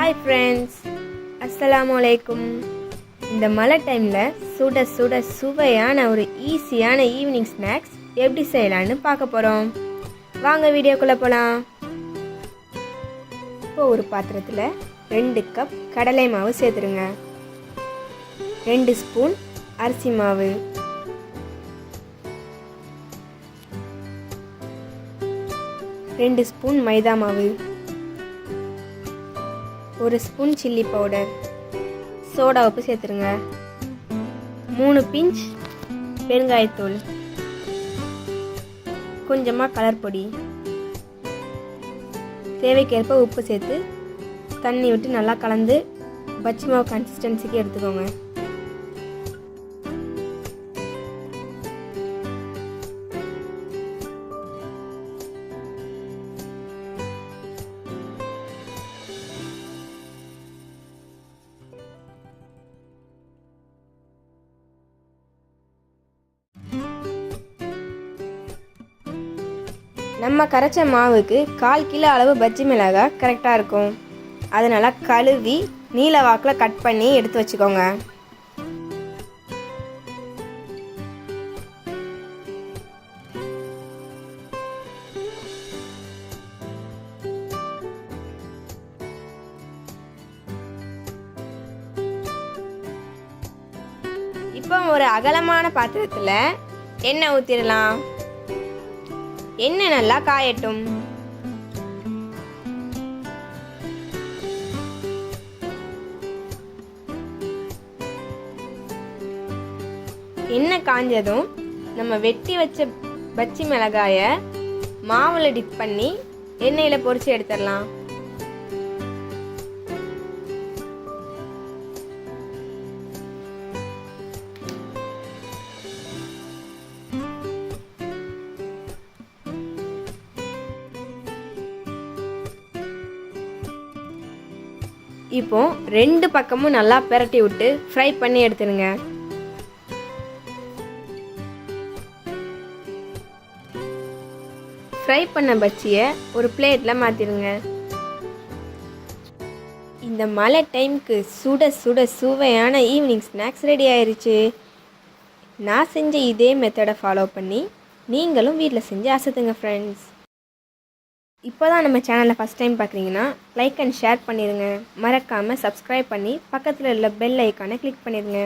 Hi friends, அஸ்ஸலாமு அலைக்கும். இந்த மழை டைமில் சுட சுட சுவையான ஒரு ஈஸியான ஈவினிங் ஸ்நாக்ஸ் எப்படி செய்யலான்னு பார்க்க போகிறோம். வாங்க வீடியோக்குள்ளே போகலாம். இப்போ ஒரு பாத்திரத்தில் 2 கப் கடலை மாவு சேர்த்துருங்க. 2 ஸ்பூன் அரிசி மாவு, 2 ஸ்பூன் மைதா மாவு, 1 ஸ்பூன் சில்லி பவுடர், சோடா உப்பு சேர்த்துருங்க. 3 பிஞ்ச் பெருங்காயத்தூள், கொஞ்சமாக கலர் பொடி, தேவைக்கேற்ப உப்பு சேர்த்து தண்ணி விட்டு நல்லா கலந்து பஜ்ஜி மாவு கன்சிஸ்டன்சிக்கு எடுத்துக்கோங்க. நம்ம கரைச்ச மாவுக்கு 1/4 கிலோ அளவு பஜ்ஜி மிளகாய் கரெக்டாக இருக்கும். அதனால் கழுவி நீல வாக்கில் கட் பண்ணி எடுத்து வச்சுக்கோங்க. இப்போ ஒரு அகலமான பாத்திரத்தில் எண்ணெய் ஊற்றிடலாம். எண்ணெய் நல்லா காயட்டும். எண்ணெய் காஞ்சதும் நம்ம வெட்டி வச்ச பஜ்ஜி மிளகாயை மாவில் டிப் பண்ணி எண்ணெயில் பொரிச்சு எடுத்துடலாம். இப்போ 2 பக்கமும் நல்லா பிரட்டி விட்டு ஃப்ரை பண்ணி எடுத்துருங்க. ஃப்ரை பண்ண பஜ்ஜியை ஒரு பிளேட்டில் மாற்றிடுங்க. இந்த மழை டைமுக்கு சுட சுட சுவையான ஈவினிங் ஸ்நாக்ஸ் ரெடி ஆயிடுச்சு. நான் செஞ்ச இதே மெத்தடை ஃபாலோ பண்ணி நீங்களும் வீட்டில் செஞ்சு அசத்துங்க ஃப்ரெண்ட்ஸ். இப்போ தான் நம்ம சேனலை ஃபஸ்ட் டைம் பார்க்குறீங்கன்னா லைக் அண்ட் ஷேர் பண்ணிடுங்க. மறக்காமல் சப்ஸ்கிரைப் பண்ணி பக்கத்தில் உள்ள பெல் ஐக்கானை கிளிக் பண்ணிடுங்க.